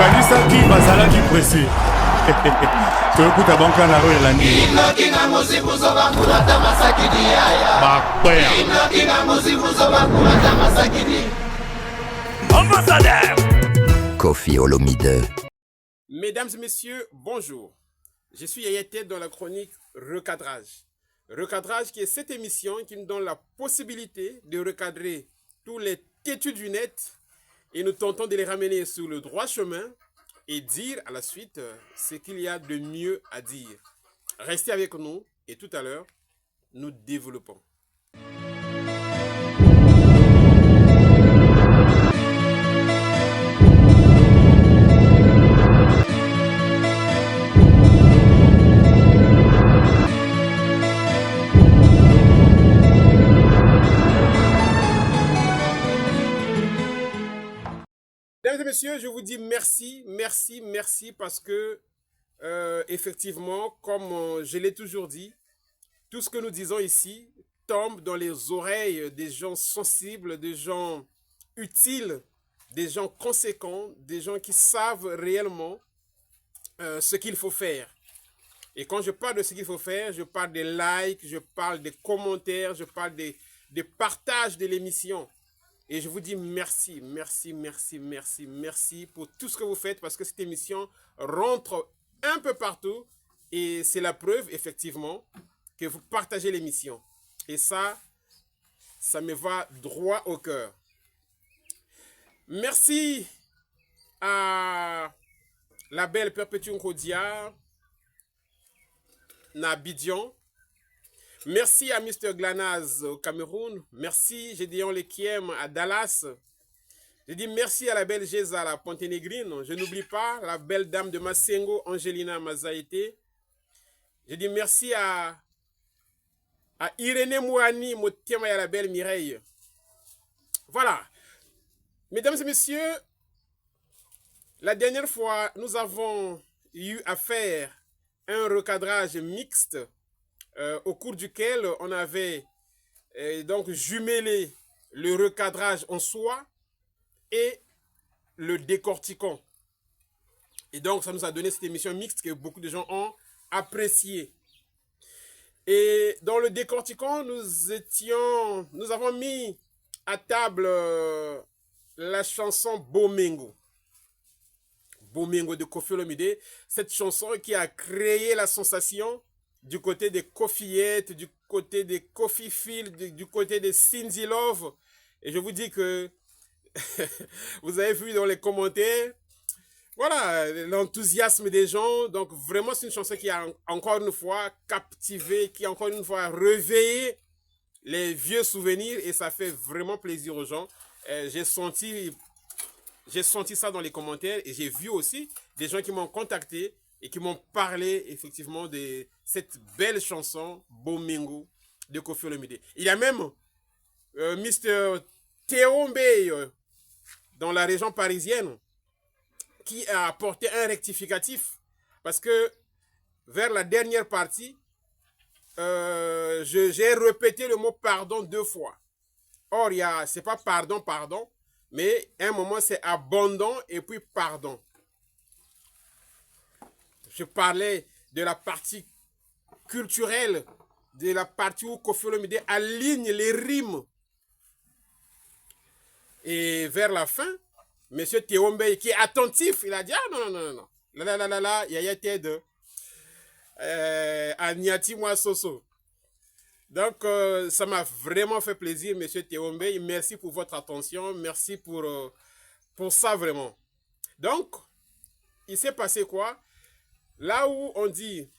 kanisaki bazalaki pressé toyokuta banka na oyo elandi Ambassadeur Koffi Olomide. Mesdames et messieurs, bonjour. Je suis Yaya Tête dans la chronique Recadrage. Recadrage qui est cette émission qui nous donne la possibilité de recadrer tous les têtus du net et nous tentons de les ramener sur le droit chemin et dire à la suite ce qu'il y a de mieux à dire. Restez avec nous et tout à l'heure, nous développons. Mesdames et messieurs, je vous dis merci parce que effectivement, comme je l'ai toujours dit, tout ce que nous disons ici tombe dans les oreilles des gens sensibles, des gens utiles, des gens conséquents, des gens qui savent réellement ce qu'il faut faire. Et quand je parle de ce qu'il faut faire, je parle des likes, je parle des commentaires, je parle des partages de l'émission. Et je vous dis merci pour tout ce que vous faites parce que cette émission rentre un peu partout et c'est la preuve effectivement que vous partagez l'émission. Et ça me va droit au cœur. Merci à la belle Perpétue Nkodia, Nabidjan. Merci à Mr. Glanaz au Cameroun. Merci Gédéon Lekiem à Dallas. Je dis merci à la belle Géza à la Ponténégrine. Je n'oublie pas la belle dame de Massengo, Angelina Mazaïté. Je dis merci à Irénée Mouani, Motiema et à la belle Mireille. Voilà. Mesdames et messieurs, la dernière fois, nous avons eu à faire un recadrage mixte au cours duquel on avait donc jumelé le recadrage en soi et le décortiquant. Et donc, ça nous a donné cette émission mixte que beaucoup de gens ont appréciée. Et dans le décortiquant, nous avons mis à table la chanson Bomengo. Bomengo de Koffi Olomide. Cette chanson qui a créé la sensation du côté des Koffiettes, du côté des Coffee Field, du côté des Cindy Love. Et je vous dis que vous avez vu dans les commentaires, voilà, l'enthousiasme des gens. Donc vraiment, c'est une chanson qui a encore une fois captivé, qui a encore une fois réveillé les vieux souvenirs et ça fait vraiment plaisir aux gens. J'ai senti ça dans les commentaires et j'ai vu aussi des gens qui m'ont contacté et qui m'ont parlé effectivement de cette belle chanson Bomengo de Koffi Olomide. Il y a même Mr. Théombe dans la région parisienne qui a apporté un rectificatif parce que vers la dernière partie, j'ai répété le mot pardon 2 fois. Or, c'est pas pardon, mais à un moment c'est abandon et puis pardon. Je parlais de la partie culturelle, de la partie où Koffi Olomide aligne les rimes. Et vers la fin, M. Théombe, qui est attentif, il a dit, ah non. Là, Yaya Tede, Agnati Soso. Donc, ça m'a vraiment fait plaisir, M. Théombe. Merci pour votre attention. Merci pour ça, vraiment. Donc, il s'est passé quoi? Là où on dit,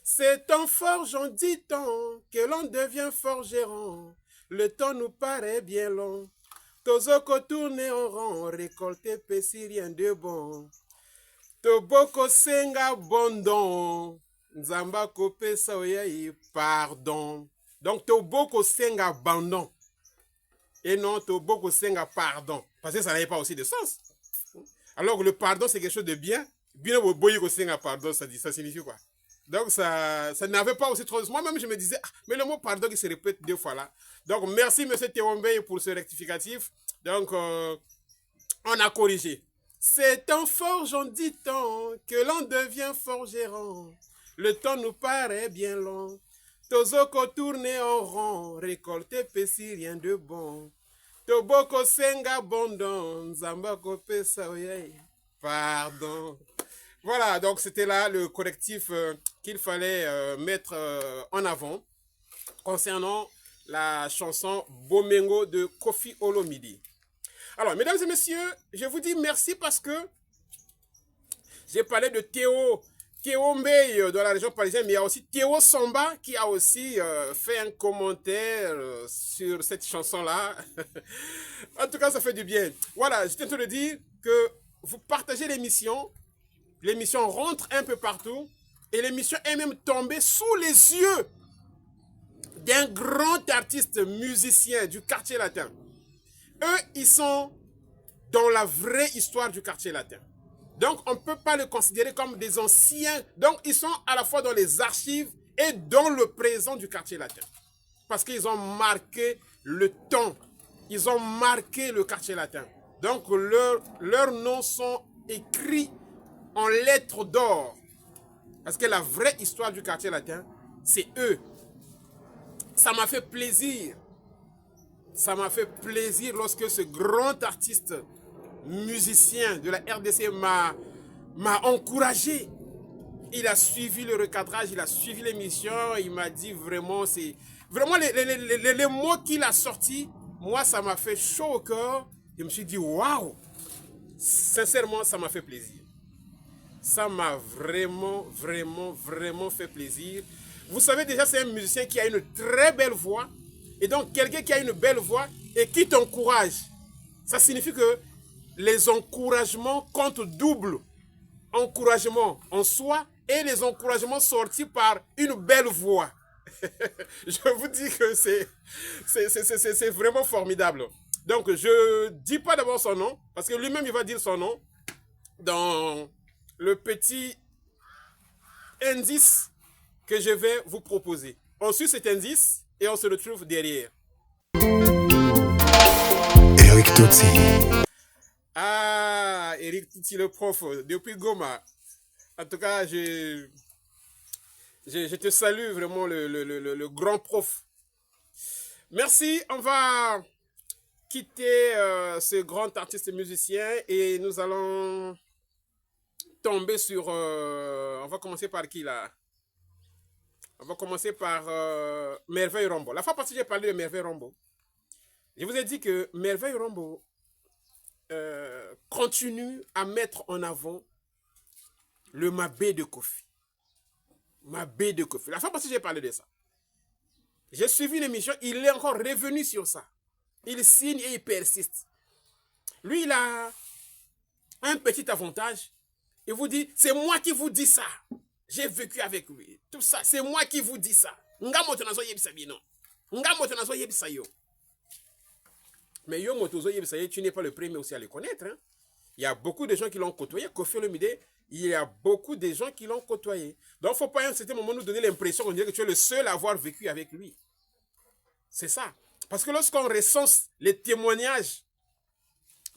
c'est en forgeant, dit-on, que l'on devient forgeron. Le temps nous paraît bien long. Tozoko tourne en rond, récolter pessi rien de bon. Toboko senga bondon, nzamba kope saoyai pardon. Donc toboko senga abandon. Et non toboko senga pardon. Parce que ça n'avait pas aussi de sens. Alors que le pardon, c'est quelque chose de bien. Bien au boy pardon, ça signifie quoi? Donc ça n'avait pas aussi trop de sens. Moi-même, je me disais, mais le mot pardon qui se répète 2 fois là. Donc merci, M. Théombe, pour ce rectificatif. Donc, On a corrigé. C'est en forgeant dit temps que l'on devient forgeron. Le temps nous paraît bien long. Tozoko tourner en rond, récolter pessi rien de bon. Toboko senga bondon, zambako pesa oyei. Pardon. Voilà, donc c'était là le correctif qu'il fallait mettre en avant concernant la chanson Bomengo de Koffi Olomide. Alors, mesdames et messieurs, je vous dis merci parce que j'ai parlé de Théo Mbey dans la région parisienne, mais il y a aussi Théo Samba qui a aussi fait un commentaire sur cette chanson-là. En tout cas, ça fait du bien. Voilà, je tiens à te dire que vous partagez l'émission. L'émission rentre un peu partout et l'émission est même tombée sous les yeux d'un grand artiste musicien du quartier latin. Eux, ils sont dans la vraie histoire du quartier latin. Donc, on ne peut pas les considérer comme des anciens. Donc, ils sont à la fois dans les archives et dans le présent du quartier latin. Parce qu'ils ont marqué le temps. Ils ont marqué le quartier latin. Donc, leurs noms sont écrits en lettres d'or. Parce que la vraie histoire du quartier latin, c'est eux. Ça m'a fait plaisir. Ça m'a fait plaisir lorsque ce grand artiste musicien de la RDC m'a encouragé. Il a suivi le recadrage, il a suivi l'émission, il m'a dit vraiment, c'est vraiment les mots qu'il a sortis, moi ça m'a fait chaud au cœur. Je me suis dit waouh, sincèrement ça m'a fait plaisir. Ça m'a vraiment fait plaisir. Vous savez déjà, c'est un musicien qui a une très belle voix. Et donc, quelqu'un qui a une belle voix et qui t'encourage. Ça signifie que les encouragements comptent double. Encouragement en soi et les encouragements sortis par une belle voix. Je vous dis que c'est vraiment formidable. Donc, je ne dis pas d'abord son nom, parce que lui-même, il va dire son nom dans le petit indice que je vais vous proposer. On suit cet indice et on se retrouve derrière. Eric Tutsi. Ah, Eric Tutsi, le prof, depuis Goma. En tout cas, je te salue vraiment, le grand prof. Merci, on va quitter ce grand artiste musicien et nous allons tomber sur... on va commencer par qui là? On va commencer par Merveille Rombo. La fois passée, j'ai parlé de Merveille Rombo. Je vous ai dit que Merveille Rombo continue à mettre en avant le Mabé de Koffi. Mabé de Koffi. La fois passée, j'ai parlé de ça. J'ai suivi l'émission, il est encore revenu sur ça. Il signe et il persiste. Lui, il a un petit avantage. Il vous dit, c'est moi qui vous dis ça. J'ai vécu avec lui. Tout ça, c'est moi qui vous dis ça. Mais yo motozo yebisa, tu n'es pas le premier aussi à le connaître. Hein? Il y a beaucoup de gens qui l'ont côtoyé. Koffi Olomide, il y a beaucoup de gens qui l'ont côtoyé. Donc, il ne faut pas à un certain moment nous donner l'impression qu'on dirait que tu es le seul à avoir vécu avec lui. C'est ça. Parce que lorsqu'on recense les témoignages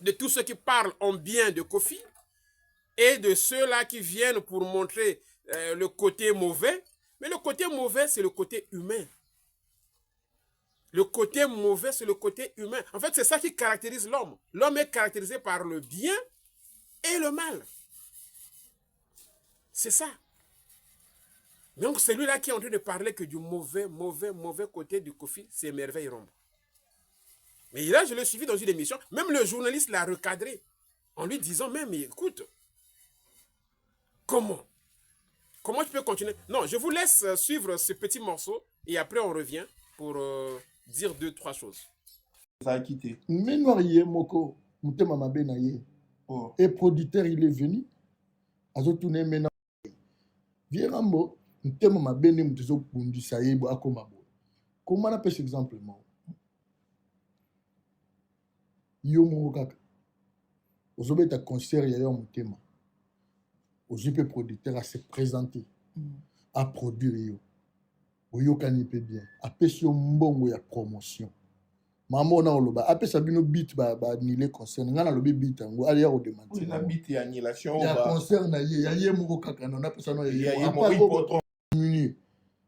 de tous ceux qui parlent en bien de Koffi et de ceux-là qui viennent pour montrer le côté mauvais, mais le côté mauvais, c'est le côté humain. Le côté mauvais, c'est le côté humain. En fait, c'est ça qui caractérise l'homme. L'homme est caractérisé par le bien et le mal. C'est ça. Donc, celui-là qui est en train de parler que du mauvais côté du Koffi, c'est Merveille Rombo. Mais là, je l'ai suivi dans une émission. Même le journaliste l'a recadré en lui disant même, écoute, comment tu peux continuer? Non, je vous laisse suivre ce petit morceau et après on revient pour dire 2-3 choses. Ça a quitté. Mais noirier moko, mutema mabe na ye. Oh. Et producteur il est venu. Azo tourner maintenant. Vierambo, mutema mabe ne mutezo kundisa ye bo akoma bo. Comment on appelle cet exemple mo? Yo mo kaka. Ozobeta concert ya yo mutema. Ozipe producteur à se présenter. À produire yo. Oyokani pe bien. Apesi yo mbongo ya promotion. Maman on a oloba. Après ça bino beat ba annulé concert. Ngana lobi beat ngo ali ya ko démentir. La beat et annulation. Il y a concert na yé moko kaka na après ça no yé moko.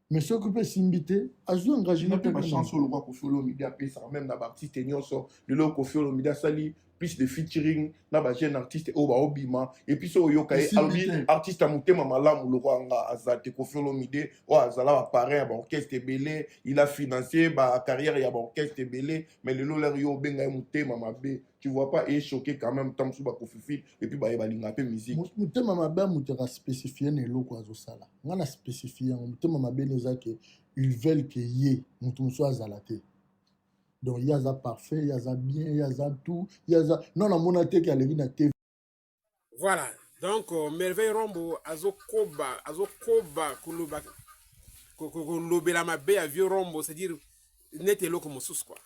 Mais ce que peut s'inviter à jouer engagé dans ma chanson le roi Koffi Olomide a payé ça même na artiste nyonso le lo Koffi Olomide sali plus de featuring na ba jeune artiste oba obima et puis so yoka albi artiste a motema malamu le roi nga azate Koffi Olomide o azala ba parrain ba orchestre belé il a financé ba carrière ya ba orchestre belé mais le lo leur yo benga motema mabe tu vois pas et choqué quand même tant sous ba Koffi et puis ba linga pe musique motema mabe mutera spécifier ne lo ko azosala ngana spécifier motema mabe nezake ils veulent que yé mutu soit azalate. Donc, il y a ça parfait, il y a ça bien, il y a ça tout, il y a ça... Non, non, mon athée qui a levé na TV. Voilà. Donc, Merveille Rombo, Azokoba, Kouloba, Koulobela Mabe, à Vieux Rombo, c'est-à-dire, net et comme sous quoi.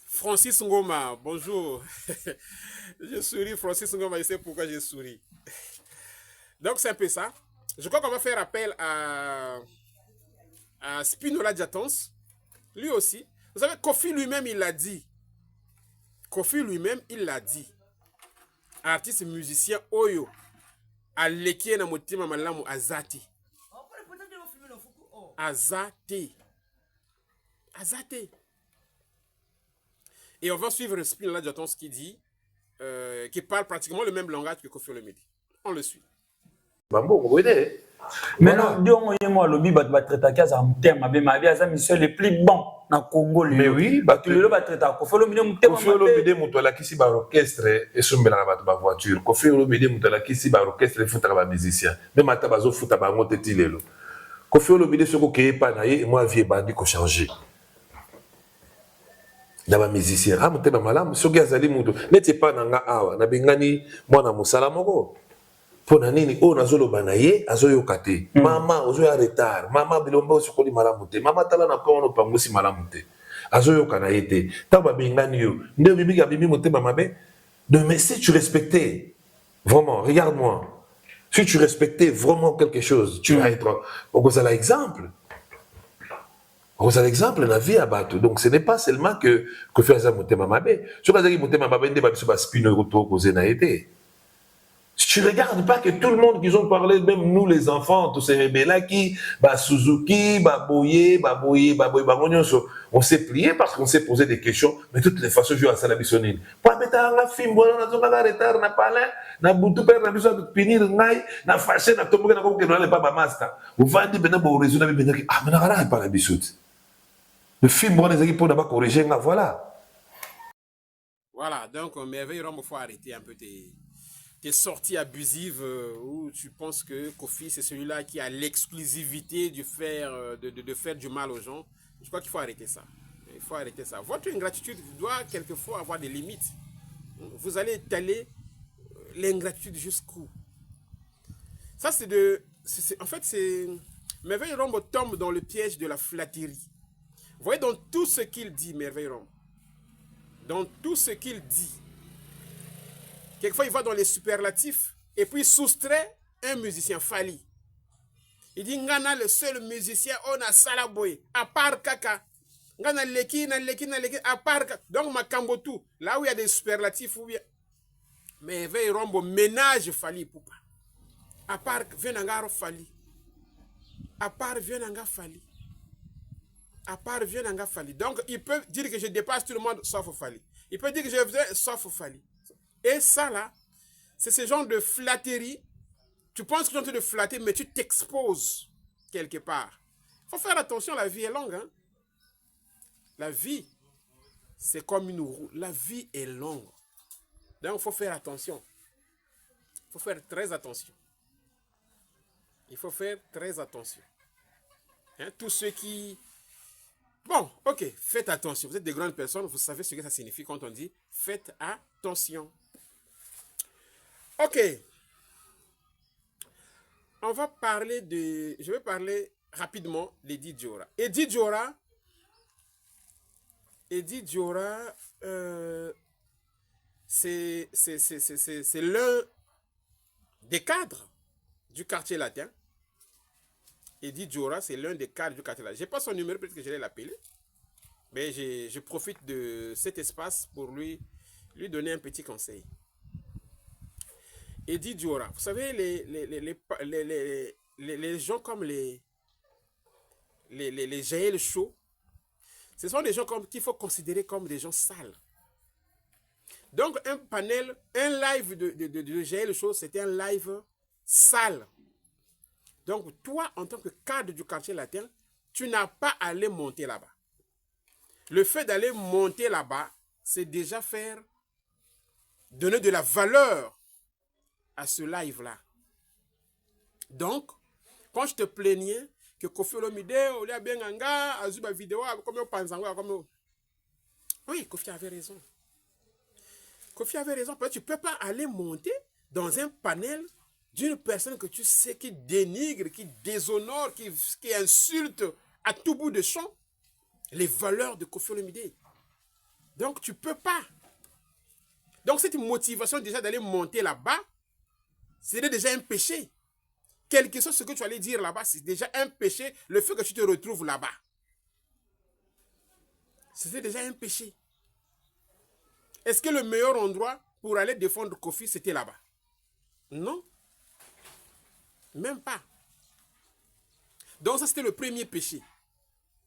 Francis Ngoma, bonjour. Je souris, Francis Ngoma, je sais pourquoi je souris. Donc, c'est un peu ça. Je crois qu'on va faire appel à Spinola Jatons. Lui aussi. Vous savez, Koffi lui-même, il l'a dit. Koffi lui-même, il l'a dit. Artiste musicien Oyo. Aleki na motima malamu azati. Azati. Azati. Et on va suivre Spinola Jatons qui dit, qui parle pratiquement le même langage que Koffi Olomide. On le suit. Bambo, vous voyez. Maintenant, Dion et moi, le bibat va traiter à casa en terme, ma vie, à mission les plus bons dans le Congo. Mais oui, tu le vas traiter à Koffi Olomide, Koffi Olomide, Moutola qui s'y bat orchestre et son mélange à ma voiture. Koffi Olomide, Moutola qui s'y bat orchestre et fout à ma musicien. Même à Tabazo, fout à ma montée tilelo. Koffi Olomide, ce qui est pas naïe, et moi, vie bandi qu'on change. Dans ma musicien, ah, mon thème malam, ce qui a zali mouto, n'était pas dans la awa, n'a bengani, moi, na mousalamoko. Pour nani o nazolo banaye azoyo kate mama ozoya retard mama bilomba osukoli malamu te mama tala na kono pangosi malamu te azoyo kanaye te taba bengani yo nde bibi bibi motema mabe de mais si tu respectais vraiment regarde-moi si tu respectais vraiment quelque chose tu vas être au exemple la vie à battre donc ce n'est pas seulement que faire ça motema mabe sur ka zaki motema mabe nde ba biso ba spino roto ko zena été. Si tu ne regardes pas que tout le monde qui ont parlé, même nous les enfants, tous ces rebelles qui, Suzuki, Boye, on s'est plié parce qu'on s'est posé des questions, mais de toutes les façons, je vais à Salabissonine. Pour mettre un film, on a retard, na palais, na boutou père, na besoin de finir, na fâché, na tombé, na comme que n'allait pas ma master. Vous vendez maintenant pour résoudre, ah, mais n'a pas la bissoute. Le film, on les équipes pour d'abord corriger, voilà. Voilà, donc, merveille, il faut arrêter un peu tes sorties abusives où tu penses que Koffi c'est celui-là qui a l'exclusivité de faire du mal aux gens. Je crois qu'il faut arrêter ça. Il faut arrêter ça. Votre ingratitude doit quelquefois avoir des limites. Vous allez étaler l'ingratitude jusqu'où? Ça c'est en fait c'est... Merveille Rombo tombe dans le piège de la flatterie. Vous voyez dans tout ce qu'il dit, Merveille Rombo. Dans tout ce qu'il dit. Quelquefois, il va dans les superlatifs et puis il soustrait un musicien, Fali. Il dit, Ngana, le seul musicien, on a Salaboy, à part Kaka. Ngana leki, à part Kaka. Donc, Makambotu, là où il y a des superlatifs, ou bien. Mais Veille Rombo ménage Fali, Poupa. À part Venangaro Fali. À part Venanga Fali. À part Venanga Fali. Donc, il peut dire que je dépasse tout le monde sauf Fali. Il peut dire que je faisais sauf Fali. Et ça, là, c'est ce genre de flatterie. Tu penses que tu es en train de flatter, mais tu t'exposes quelque part. Il faut faire attention, la vie est longue. Hein? La vie, c'est comme une roue. La vie est longue. Donc, il faut faire attention. Il faut faire très attention. Il faut faire très attention. Hein? Tous ceux qui... Bon, ok, faites attention. Vous êtes des grandes personnes, vous savez ce que ça signifie quand on dit faites attention. Ok. On va parler de... Je vais parler rapidement d'Eddie Diora. Eddie Diora, c'est l'un des cadres du quartier latin. Eddie Diora, c'est l'un des cadres du quartier latin. Je n'ai pas son numéro, peut-être que je vais l'appeler. Mais je profite de cet espace pour lui donner un petit conseil. Eddie Diora, vous savez, les gens comme les Jaël Chaud, ce sont des gens qu'il faut considérer comme des gens sales. Donc, un panel, un live de Jaël Chaud, c'était un live sale. Donc, toi, en tant que cadre du quartier latin, tu n'as pas à aller monter là-bas. Le fait d'aller monter là-bas, c'est déjà donner de la valeur à ce live-là. Donc, quand je te plaignais que Kofi Olomide, Olia Benganga, Azuba vidéo, comme Panzango, comme... Oui, Kofi avait raison. Kofi avait raison, parce que tu ne peux pas aller monter dans un panel d'une personne que tu sais qui dénigre, qui déshonore, qui insulte à tout bout de champ les valeurs de Kofi Olomide. Donc, tu ne peux pas. Donc, cette motivation déjà d'aller monter là-bas, c'était déjà un péché. Quel que soit ce que tu allais dire là-bas, c'est déjà un péché, le fait que tu te retrouves là-bas. C'était déjà un péché. Est-ce que le meilleur endroit pour aller défendre Kofi, c'était là-bas? Non. Même pas. Donc ça, c'était le premier péché.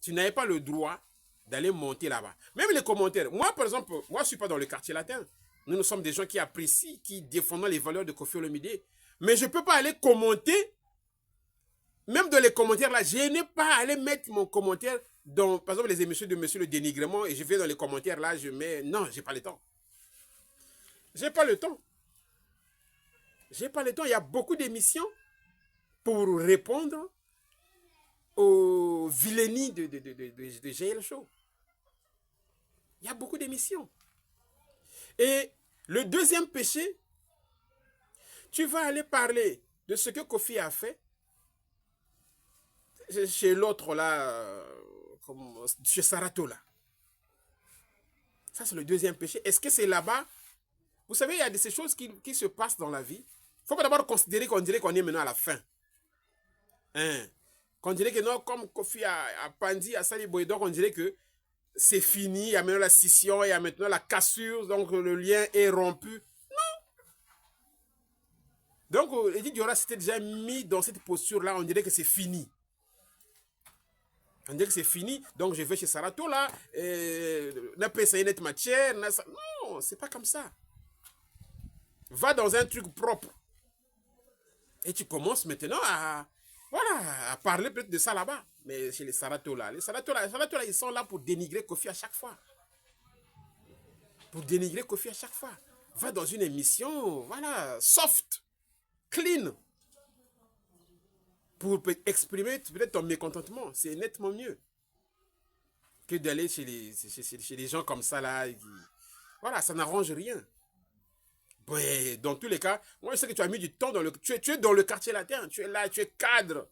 Tu n'avais pas le droit d'aller monter là-bas. Même les commentaires. Moi, par exemple, moi, je ne suis pas dans le quartier latin. Nous sommes des gens qui apprécient, qui défendent les valeurs de Kofi Olomide. Mais je ne peux pas aller commenter. Même dans les commentaires là, je n'ai pas à aller mettre mon commentaire dans, par exemple, les émissions de Monsieur le Dénigrement, et je vais dans les commentaires là, je mets... Non, je n'ai pas le temps. Je n'ai pas le temps. Je n'ai pas le temps. Il y a beaucoup d'émissions pour répondre aux vilainies de Jaël Chaud. Il y a beaucoup d'émissions. Et le deuxième péché, tu vas aller parler de ce que Kofi a fait chez l'autre là, chez Sarato là. Ça, c'est le deuxième péché. Est-ce que c'est là-bas? Vous savez, il y a de ces choses qui se passent dans la vie. Il ne faut pas d'abord considérer qu'on dirait qu'on est maintenant à la fin. Hein? Qu'on dirait que non, comme Kofi a Pandi, a Sali Boy, donc on dirait que c'est fini, il y a maintenant la scission, il y a maintenant la cassure, donc le lien est rompu. Non. Donc, Eddie Diora s'était déjà mis dans cette posture-là, on dirait que c'est fini. On dirait que c'est fini, donc je vais chez Sarato là, n'a pas essayé d'être matière, non, c'est pas comme ça. Va dans un truc propre. Et tu commences maintenant à parler peut-être de ça là-bas. Mais chez les Sarato là, ils sont là pour dénigrer Kofi à chaque fois. Pour dénigrer Kofi à chaque fois. Va dans une émission, voilà, soft, clean. Pour exprimer peut-être ton mécontentement. C'est nettement mieux que d'aller chez les gens comme ça là. Voilà, ça n'arrange rien. Ouais, dans tous les cas, moi je sais que tu as mis du temps dans le... Tu es dans le quartier latin, tu es là, tu es cadre.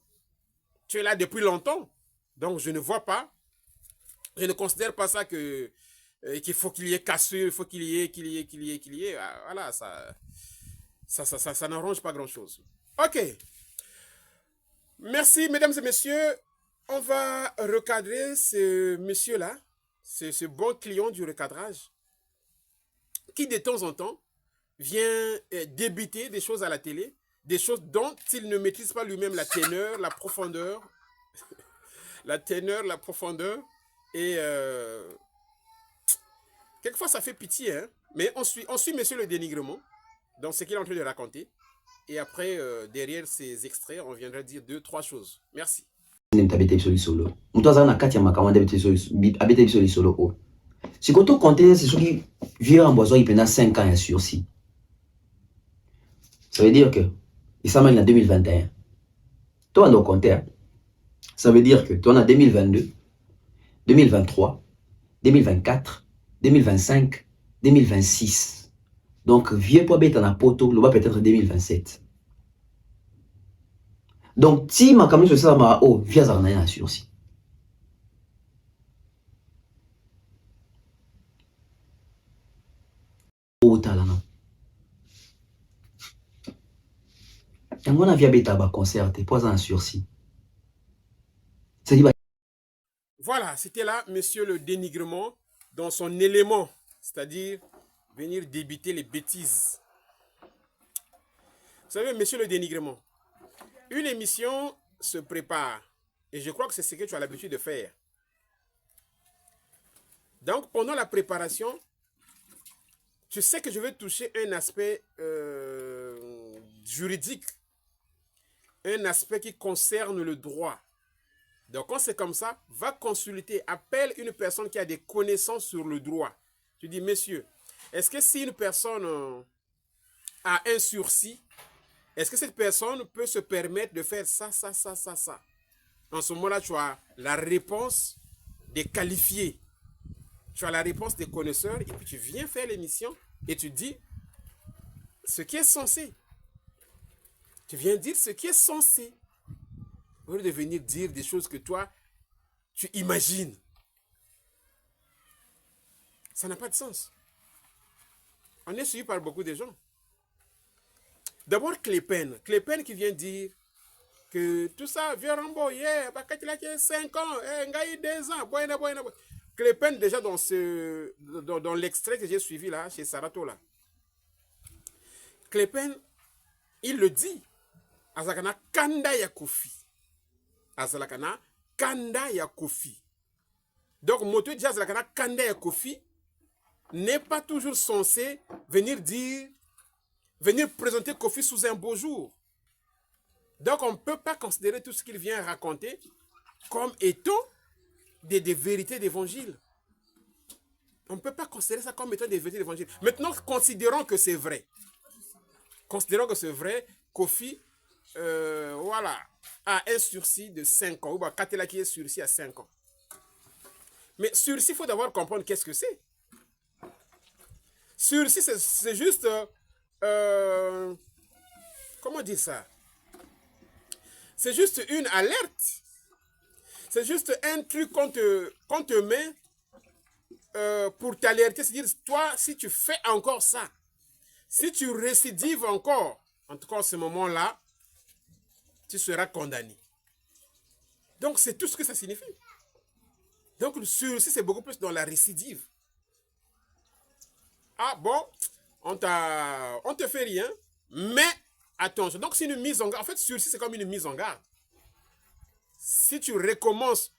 Tu es là depuis longtemps. Donc je ne vois pas, je ne considère pas ça qu'il faut qu'il y ait cassure, il faut qu'il y ait. Voilà, ça n'arrange pas grand-chose. Ok. Merci, mesdames et messieurs. On va recadrer ce monsieur-là, ce bon client du recadrage, qui de temps en temps vient débiter des choses à la télé, des choses dont il ne maîtrise pas lui-même la teneur, la profondeur, et quelquefois ça fait pitié, hein? Mais on suit monsieur le dénigrement dans ce qu'il est en train de raconter, et après, derrière ces extraits, on viendra dire 2-3 choses. Merci. Si quand on compte, c'est ceux qui vivent en boisson, ils pendant 5 ans sur sursis. Ça veut dire que, il s'en en 2021. Toi, on doit compter. Ça veut dire que toi, en 2022, 2023, 2024, 2025, 2026. Donc, vieux pour bête en a poto, le bas peut-être 2027. Donc, si ma caméra ça m'a via Zarnaya sursis. Talana. Et moi, on a via bêta concerté, pas en sursis. Voilà, c'était là, monsieur, le dénigrement dans son élément, c'est-à-dire venir débiter les bêtises. Vous savez, monsieur le dénigrement, une émission se prépare, et je crois que c'est ce que tu as l'habitude de faire. Donc, pendant la préparation, tu sais que je vais toucher un aspect juridique, un aspect qui concerne le droit. Donc, quand c'est comme ça, va consulter, appelle une personne qui a des connaissances sur le droit. Tu dis, monsieur, est-ce que si une personne a un sursis, est-ce que cette personne peut se permettre de faire ça, ça, ça, ça, ça? En ce moment-là, tu as la réponse des qualifiés. Tu as la réponse des connaisseurs et puis tu viens faire l'émission et tu dis ce qui est censé. Tu viens dire ce qui est censé. Au lieu de venir dire des choses que toi, tu imagines. Ça n'a pas de sens. On est suivi par beaucoup de gens. D'abord, Clépène qui vient dire que tout ça, vieux Rambo, yeah, bah, quand il a 5 ans, il a eu 2 ans, boyna. Clépène, déjà dans l'extrait que j'ai suivi là, chez Sarato là. Clépène, il le dit. Azakana kanda ya Kofi. Azalakana kanda ya Kofi. Donc, moto dit Azalakana kanda ya Kofi n'est pas toujours censé venir présenter Kofi sous un beau jour. Donc, on ne peut pas considérer tout ce qu'il vient raconter comme étant des vérités d'évangile. On ne peut pas considérer ça comme étant des vérités d'évangile. Maintenant, considérons que c'est vrai. Considérons que c'est vrai, Kofi, voilà, a un sursis de 5 ans. Ou bien Katela qui est sursis à 5 ans. Mais sursis, il faut d'abord comprendre qu'est-ce que c'est. Sursis, c'est juste... comment dire ça? C'est juste une alerte. C'est juste un truc qu'on te met pour t'alerter. C'est-à-dire, toi, si tu fais encore ça, si tu récidives encore, en tout cas à ce moment-là, tu seras condamné. Donc, c'est tout ce que ça signifie. Donc, le sursis, c'est beaucoup plus dans la récidive. Ah bon, on te fait rien, mais attention. Donc, c'est une mise en garde. En fait, sursis, c'est comme une mise en garde. Si tu recommences,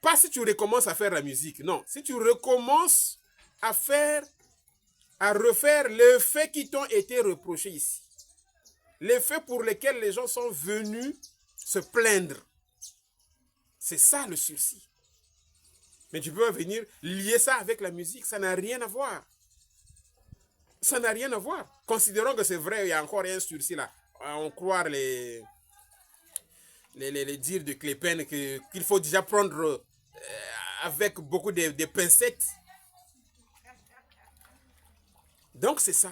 pas si tu recommences à faire la musique, non. Si tu recommences à refaire les faits qui t'ont été reprochés ici. Les faits pour lesquels les gens sont venus se plaindre. C'est ça le sursis. Mais tu peux venir lier ça avec la musique, ça n'a rien à voir. Ça n'a rien à voir. Considérons que c'est vrai, il y a encore un sursis là. On croit les dires de Clépène qu'il faut déjà prendre avec beaucoup de pincettes. Donc c'est ça.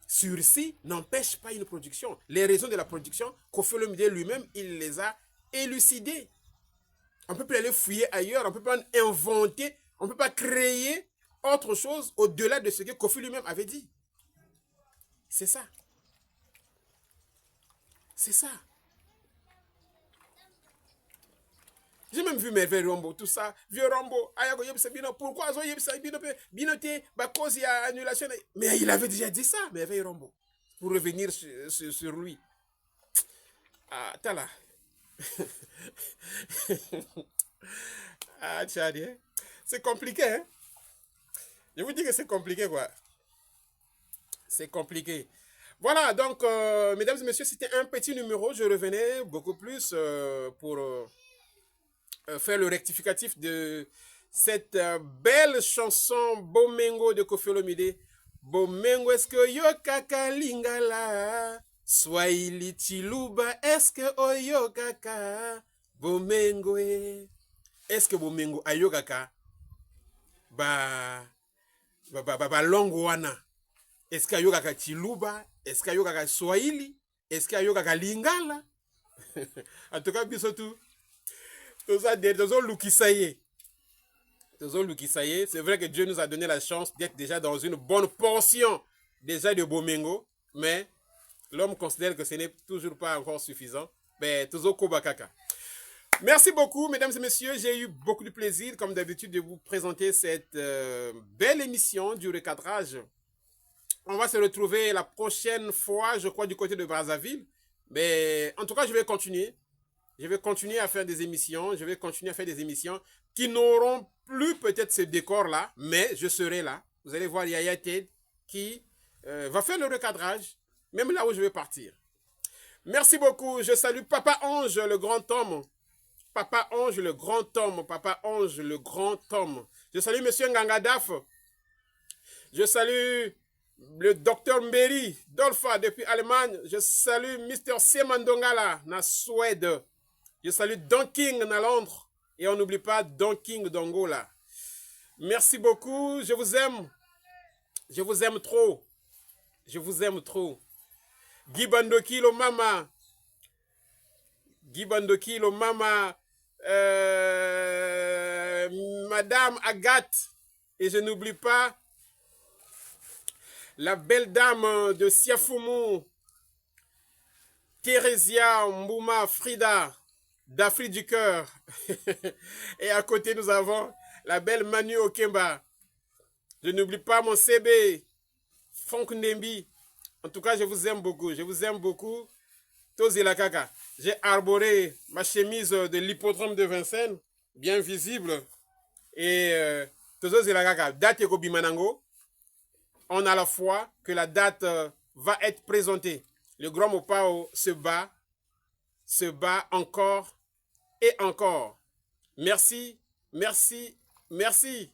Sursis n'empêche pas une production. Les raisons de la production, Kofi Olomide lui-même, il les a élucidées. On ne peut plus aller fouiller ailleurs, on ne peut pas inventer, on ne peut pas créer autre chose au-delà de ce que Kofi lui-même avait dit. C'est ça. C'est ça. J'ai même vu Merveille Rambo, tout ça. Vieux Rambo, pourquoi Binoté, cause il y a annulation. Mais il avait déjà dit ça, Merveille Rambo. Pour revenir sur lui. Ah, t'as là. Ah, Tchadi, hein? C'est compliqué, hein? Je vous dis que c'est compliqué, quoi. C'est compliqué. Voilà, donc, mesdames et messieurs, c'était un petit numéro. Je revenais beaucoup plus pour faire le rectificatif de cette belle chanson Bomengo de Kofi Olomide. Bomengo, est-ce que yo kaka lingala? Swahili Chiluba, est-ce que oyo kaka? Bomengo, est-ce que Bomengo ayo kaka? Ba longo wana. Est-ce que ayo kaka Chiluba? Est-ce que ayo kaka Swahili? Est-ce que ayo kaka lingala? En tout cas, bisotou. C'est vrai que Dieu nous a donné la chance d'être déjà dans une bonne portion déjà de Bomengo, mais l'homme considère que ce n'est toujours pas encore suffisant. Mais toujours Kobakaka. Merci beaucoup, mesdames et messieurs. J'ai eu beaucoup de plaisir, comme d'habitude, de vous présenter cette belle émission du recadrage. On va se retrouver la prochaine fois, je crois, du côté de Brazzaville. Mais en tout cas, je vais continuer. Je vais continuer à faire des émissions. Je vais continuer à faire des émissions qui n'auront plus peut-être ce décor-là, mais je serai là. Vous allez voir Yaya Ted qui va faire le recadrage, même là où je vais partir. Merci beaucoup. Je salue Papa Ange, le grand homme. Papa Ange, le grand homme. Papa Ange, le grand homme. Je salue Monsieur Ngangadaf. Je salue le docteur Mberi Dolpha depuis Allemagne. Je salue Mr. Semandongala na Suède. Je salue Don King na Londres. Et on n'oublie pas Don King d'Angola. Merci beaucoup. Je vous aime. Je vous aime trop. Je vous aime trop. Guy Bandoki, le mama. Guy Bandoki, le mama. Madame Agathe. Et je n'oublie pas la belle dame de Siafumu, Thérésia Mbouma Frida, d'Afrique du cœur. Et à côté, nous avons la belle Manu Okemba. Je n'oublie pas mon CB, Fonk Nembi. En tout cas, je vous aime beaucoup. Je vous aime beaucoup. Tozi la kaka. J'ai arboré ma chemise de l'hippodrome de Vincennes, bien visible. Et Tozi la kaka. Date Gobi Manango. On a la foi que la date va être présentée. Le Grand Mopao se bat encore et encore. Merci, merci, merci.